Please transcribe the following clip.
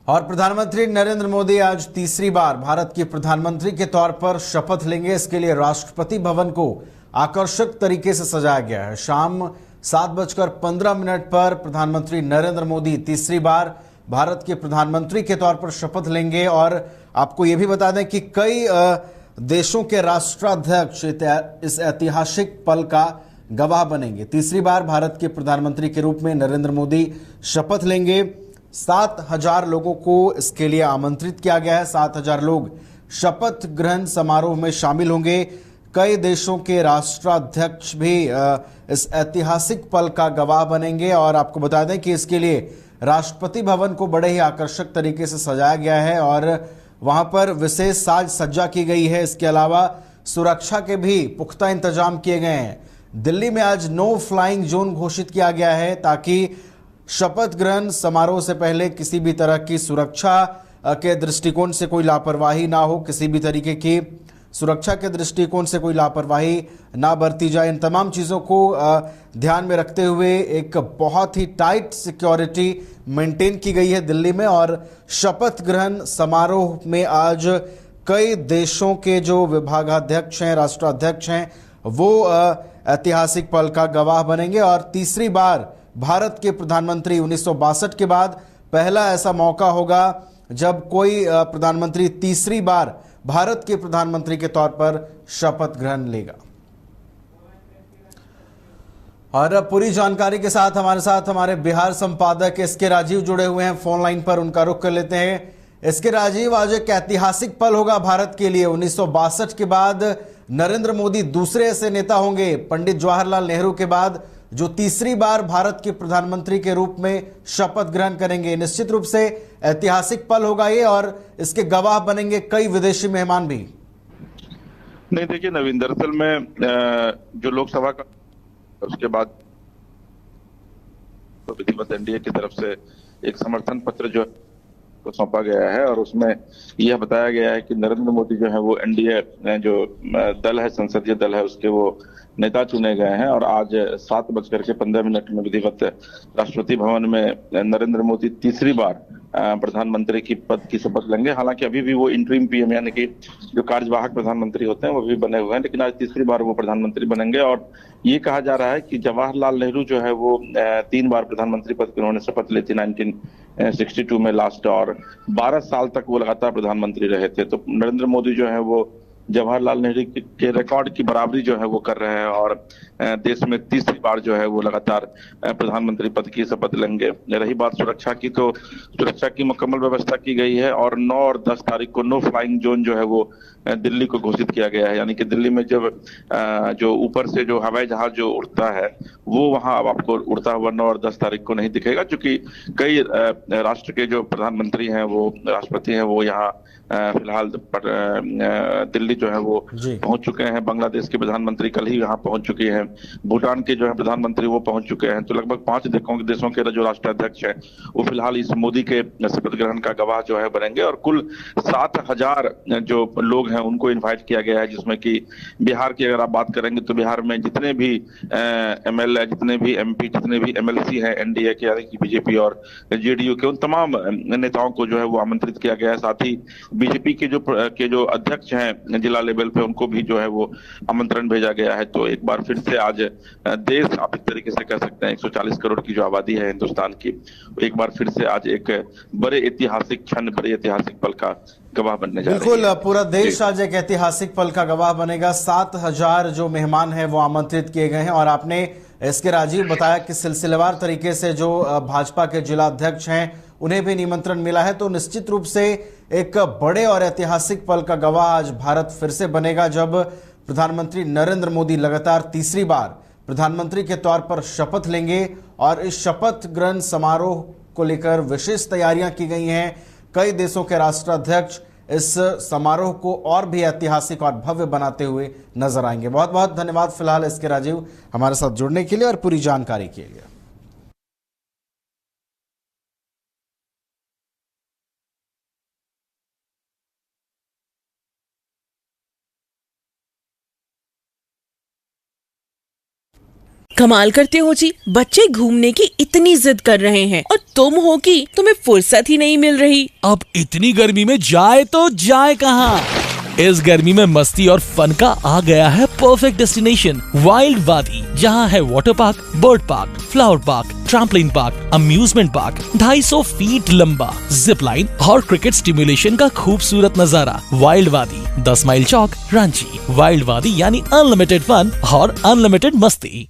और प्रधानमंत्री नरेंद्र मोदी आज तीसरी बार भारत के प्रधानमंत्री के तौर पर शपथ लेंगे। इसके लिए राष्ट्रपति भवन को आकर्षक तरीके से सजाया गया है। शाम 7:15 पर प्रधानमंत्री नरेंद्र मोदी तीसरी बार भारत के प्रधानमंत्री के तौर पर शपथ लेंगे। और आपको यह भी बता दें कि कई देशों के राष्ट्राध्यक्ष इस ऐतिहासिक पल का गवाह बनेंगे। तीसरी बार भारत के प्रधानमंत्री के रूप में नरेंद्र मोदी शपथ लेंगे। 7,000 लोगों को इसके लिए आमंत्रित किया गया है। 7,000 लोग शपथ ग्रहण समारोह में शामिल होंगे। कई देशों के राष्ट्राध्यक्ष भी इस ऐतिहासिक पल का गवाह बनेंगे। और आपको बता दें कि इसके लिए राष्ट्रपति भवन को बड़े ही आकर्षक तरीके से सजाया गया है और वहां पर विशेष साज सज्जा की गई है। इसके अलावा सुरक्षा के भी पुख्ता इंतजाम किए गए हैं। दिल्ली में आज नो फ्लाइंग जोन घोषित किया गया है ताकि शपथ ग्रहण समारोह से पहले किसी भी तरह की सुरक्षा के दृष्टिकोण से कोई लापरवाही ना हो, किसी भी तरीके की सुरक्षा के दृष्टिकोण से कोई लापरवाही ना बरती जाए। इन तमाम चीज़ों को ध्यान में रखते हुए एक बहुत ही टाइट सिक्योरिटी मेंटेन की गई है दिल्ली में। और शपथ ग्रहण समारोह में आज कई देशों के जो विभागाध्यक्ष हैं, राष्ट्राध्यक्ष हैं, वो ऐतिहासिक पल का गवाह बनेंगे। और तीसरी बार भारत के प्रधानमंत्री 1962 के बाद पहला ऐसा मौका होगा जब कोई प्रधानमंत्री तीसरी बार भारत के प्रधानमंत्री के तौर पर शपथ ग्रहण लेगा। और पूरी जानकारी के साथ हमारे बिहार संपादक एसके राजीव जुड़े हुए हैं फोन लाइन पर। उनका रुख कर लेते हैं। एसके राजीव, आज एक ऐतिहासिक पल होगा भारत के लिए। 1962 के बाद नरेंद्र मोदी दूसरे ऐसे नेता होंगे पंडित जवाहरलाल नेहरू के बाद जो तीसरी बार भारत के प्रधानमंत्री के रूप में शपथ ग्रहण करेंगे। निश्चित रूप से ऐतिहासिक पल होगा ये और इसके गवाह बनेंगे कई विदेशी मेहमान भी। नहीं, देखिए नवीन, दरअसल में जो लोकसभा का उसके बाद तो विधिवत एनडीए की तरफ से एक समर्थन पत्र जो को सौंपा गया है और उसमें यह बताया गया है कि नरेंद्र मोदी जो है वो एनडीए जो दल है, संसदीय दल है, उसके वो नेता चुने गए हैं। और आज 7:15 में विधिवत राष्ट्रपति भवन में नरेंद्र मोदी तीसरी बार प्रधानमंत्री की पद की शपथ लेंगे। हालांकि अभी भी वो इंटरिम पीएम यानी कि जो कार्यवाहक प्रधानमंत्री होते हैं वो भी बने हुए हैं, लेकिन आज तीसरी बार वो प्रधानमंत्री बनेंगे। और ये कहा जा रहा है कि जवाहरलाल नेहरू जो है वो 3 बार प्रधानमंत्री पद की उन्होंने शपथ ली थी 1962 में लास्ट, और 12 साल तक वो लगातार प्रधानमंत्री रहे थे। तो नरेंद्र मोदी जो है वो जवाहरलाल नेहरू के रिकॉर्ड की बराबरी जो है वो कर रहे हैं और देश में तीसरी बार जो है वो लगातार प्रधानमंत्री पद की शपथ लेंगे। रही बात सुरक्षा की, तो सुरक्षा की मुकम्मल व्यवस्था की गई है और 9 और 10 तारीख को नो फ्लाइंग जोन जो है वो दिल्ली को घोषित किया गया है। यानी कि दिल्ली में जब जो ऊपर से जो हवाई जहाज जो उड़ता है वो वहां अब आपको उड़ता हुआ 9 और 10 तारीख को नहीं दिखेगा, क्योंकि कई राष्ट्र के जो प्रधानमंत्री हैं, वो राष्ट्रपति हैं, वो यहाँ फिलहाल दिल्ली जो है वो पहुंच चुके हैं। बांग्लादेश के प्रधानमंत्री कल ही यहाँ पहुंच चुके हैं। भूटान के जो है प्रधानमंत्री वो पहुंच चुके हैं। तो लगभग 5 देशों के जो राष्ट्राध्यक्ष हैं वो फिलहाल इस मोदी के शपथ ग्रहण का गवाह जो है बनेंगे। और कुल 7,000 जो लोग हैं उनको इन्वाइट किया गया है, जिसमें कि बिहार की अगर आप बात करेंगे तो बिहार में जितने भी एमएलए, जितने भी एमपी, जितने भी एमएलसी हैं एनडीए के यानी कि बीजेपी और जेडीयू के, उन तमाम नेताओं को जो है वो आमंत्रित किया गया है। साथ ही बीजेपी के जो अध्यक्ष हैं जिला लेवल पे, उनको भी जो है वो आमंत्रण भेजा गया है। तो एक बार फिर से आज देश, आप इस तरीके से कह सकते हैं 140 करोड़ की जो आबादी है हिंदुस्तान की, एक बार फिर से आज एक बड़े ऐतिहासिक क्षण, बड़े ऐतिहासिक पल का गवाह बनने जा रही है। बिल्कुल, पूरा देश आज एक ऐतिहासिक पल का गवाह बनेगा। 7,000 जो मेहमान हैं वो आमंत्रित किए गए हैं। और आपने एसके राजीव बताया कि सिलसिलेवार तरीके से जो भाजपा के जिला अध्यक्ष हैं उन्हें भी निमंत्रण मिला है। तो निश्चित रूप से एक बड़े और ऐतिहासिक पल का गवाह आज भारत फिर से बनेगा जब प्रधानमंत्री नरेंद्र मोदी लगातार तीसरी बार प्रधानमंत्री के तौर पर शपथ लेंगे। और इस शपथ ग्रहण समारोह को लेकर विशेष तैयारियां की गई हैं। कई देशों के राष्ट्राध्यक्ष इस समारोह को और भी ऐतिहासिक और भव्य बनाते हुए नजर आएंगे। बहुत बहुत धन्यवाद फिलहाल एसके राजीव हमारे साथ जुड़ने के लिए और पूरी जानकारी के लिए। कमाल करते हो जी, बच्चे घूमने की इतनी जिद कर रहे हैं और तुम हो कि तुम्हें फुर्सत ही नहीं मिल रही। अब इतनी गर्मी में जाए तो जाए कहाँ? इस गर्मी में मस्ती और फन का आ गया है परफेक्ट डेस्टिनेशन, वाइल्ड वादी, जहाँ है water park, bird park, flower park, trampoline park, amusement park, 250 feet लंबा, जिप लाइन और क्रिकेट स्टिमुलेशन का खूबसूरत नजारा। वाइल्ड वादी, 10 माइल चौक, रांची। वाइल्ड वादी यानी अनलिमिटेड फन और अनलिमिटेड मस्ती।